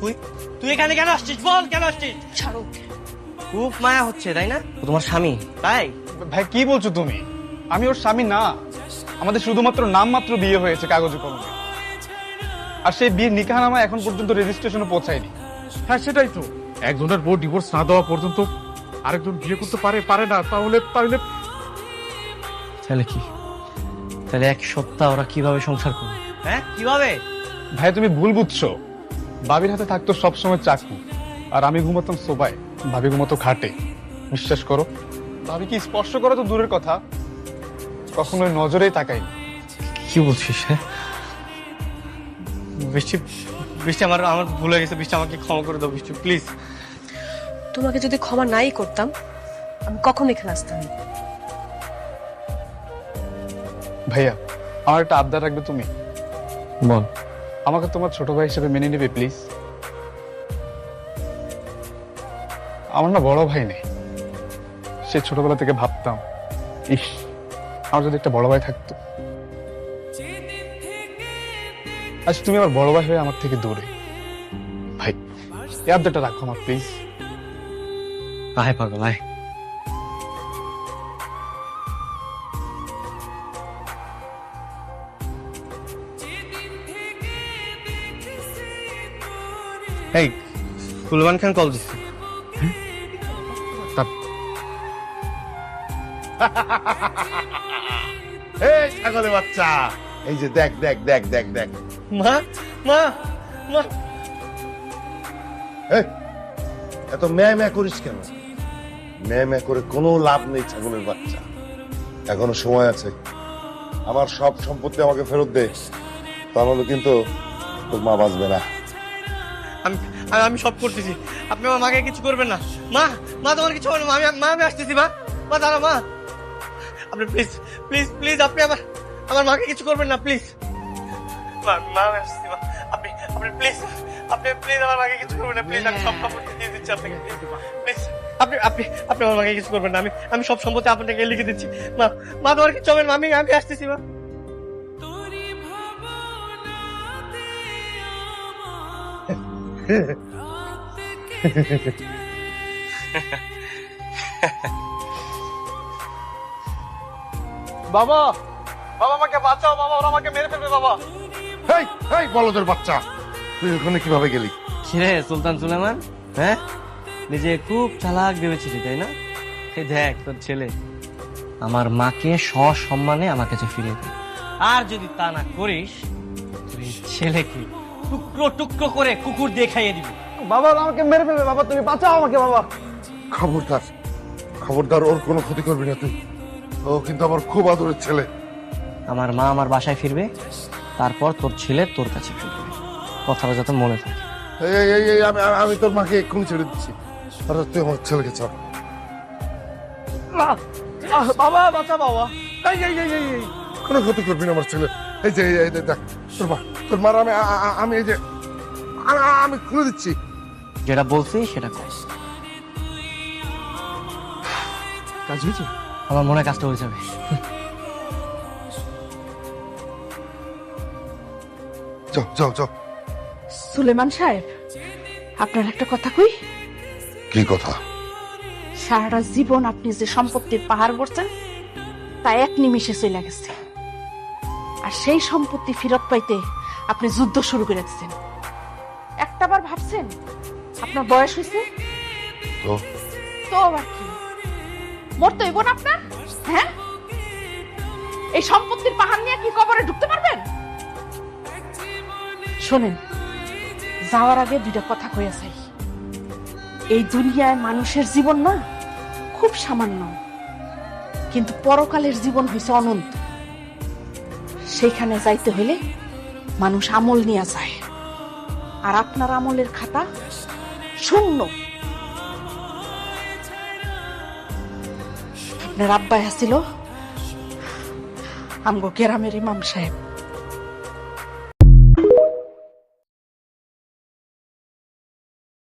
তুই তুই এখানে কেন আসছিস? বল কেন আসছিস? ছাড়ো। খুব মায়া হচ্ছে তাই না? ও তোমার স্বামী তাই? ভাই কি বলছো তুমি? আমি ওর স্বামী না, আমাদের শুধুমাত্র নামমাত্র বিয়ে হয়েছে কাগজে কলমে। আর সেই বিয়ের নিকাহনামা এখন পর্যন্ত রেজিস্ট্রেশনে পৌঁছায়নি। হ্যাঁ সেটাই তো, একজনের বউ ডিভোর্স না দেওয়া পর্যন্ত আরেকজন বিয়ে করতে পারে না। তাহলে তাহলে তাহলে কি? তাহলে এক সপ্তাহ ওরা কিভাবে সংসার করবে? হ্যাঁ কিভাবে? ভাই তুমি ভুল বুঝছো। ভাবির হাতে থাকতো সবসময় চাকু, আর আমি ঘুমাতাম সোফায়, ভাবি ঘুমাতো খাটে। বিশ্বাস করো, ভাবি কি স্পর্শ করা তো দূরের কথা, কখনোই নজরেই তাকাইনি। কি বলছিস? হ্যাঁ বৃষ্টি, বৃষ্টি আমার আমার ভুল হয়ে গেছে। বৃষ্টি আমাকে ক্ষমা করে দাও বৃষ্টি, প্লিজ। তোমাকে যদি ক্ষমা নাই করতাম আমি কখন এখানে আসতাম না। ভাইয়া আমার একটা আবদার রাখবে তুমি? বল। আমাকে তোমার ছোট ভাই হিসেবে মেনে নেবে প্লিজ? আমার না বড় ভাই নেই। সে ছোটবেলা থেকে ভাবতাম, ইস আমার যদি একটা বড় ভাই থাকতো। আজ তুমি আমার বড় ভাই হয়ে আমার থেকে দূরে। ভাই এই আবদারটা রাখো আমার প্লিজ। আয় পাগল আয়। এই সুলেমান খান কল দিচ্ছে। এই ছাগলের বাচ্চা, এই যে দেখ দেখ দেখ দেখ দেখ। মা মা মা এই, এত ম্যা ম্যা করিস কেন? ম্যা ম্যা করে কোনো লাভ নেই ছাগলের বাচ্চা। এখনো সময় আছে। আমার সব সম্পত্তি আমাকে ফেরত দে, তাহলে কিন্তু তোর মা বাঁচবে না। আমি আমি সব করতেছি, আপনি আমার মাকে কিছু করবেন না। মা মা তোমার কিছু হবে না। আমি আসতেছি। মা মা দাঁড়া। মা আপনি প্লিজ প্লিজ প্লিজ আপনি আমার মাকে কিছু করবেন না প্লিজ। মা আমি আসতেছি। মা আপনি আপনি প্লিজ আমার মাকে কিছু করবেন না প্লিজ। আমি সব সম্পত্তি দিয়ে দিচ্ছি আপনাকে প্লিজ। আপনি আমার মাকে কিছু করবেন না। আমি সব সম্পত্তি আপনাকে লিখে দিচ্ছি। মা তোমার কিছু হবে না। আমি আসতেছি। মা বাবা, বাবা আমাকে বাঁচাও বাবা, ওরা আমাকে মেরে ফেলবে বাবা। এই এই বলদের বাচ্চা, তুই ওখানে কিভাবে গেলি? কিরে সুলতান সুলেমান, হ্যাঁ নিজে খুব চালাক ভেবেছিলি তাই না? এই দেখ তোর ছেলে আমার মাকে সসম্মানে আমার কাছে ফিরিয়ে দে। আর যদি তা না করিস তুই ছেলেকে টুকরো টুকরো করে কুকুর দিয়ে খাইয়ে দিবি। বাবা আমাকে মেরে ফেলবে বাবা, তুমি বাঁচাও আমাকে বাবা। খবরদার খবরদার, ওর কোনো ক্ষতি করবি না তুই। ও কিন্তু আমার খুব আদরের ছেলে। আমার মা আমার বাসায় ফিরবে, তারপর তোর ছেলে তোর কাছে ফিরবে। কথাটা যাতে মনে থাকে। এই এই এই আমি আমি তোর মাকে এক্ষুনি ছেড়ে দিচ্ছি, আর তুই আমার ছেলেকে ছাড়। বাবা বাঁচা বাবা। এই এই এই এই এই, কোনো ক্ষতি করবি না আমার ছেলে। এই যে এই দেখ তোর মার আমি এই যে আমি খুলে দিচ্ছি। যেটা বলছি সেটা কর। কাজ হয়েছে? আমার মনে হয় কাজটা হয়ে যাবে। যাও যাও যাও। সুলেমান সাহেব, আপনার একটা কথা কই। কি কথা? সারাটা জীবন আপনি যে সম্পত্তির পাহাড় করছেন তা এক নিমিষে চলে গেছে। আর সেই সম্পত্তি ফেরত পাইতে আপনি যুদ্ধ শুরু করে দিচ্ছেন। একটাবার ভাবছেন আপনার বয়স হয়েছে? তো তো আবার কি, মরতে হইব না আপনার? হ্যাঁ, এই সম্পত্তির পাহাড় নিয়ে কি কবরে ঢুকতে পারবেন? শোনেন, যাওয়ার আগে দুইটা কথা কইয়া চাই। এই দুনিয়ায় মানুষের জীবন না খুব সামান্য, কিন্তু পরকালের জীবন হইছে অনন্ত। সেইখানে যাইতে হইলে মানুষ আমল নিয়ে যায়, আর আপনার আমলের খাতা শূন্য। আপনার আব্বাই আসছিল আমগো গ্রামের ইমাম সাহেব।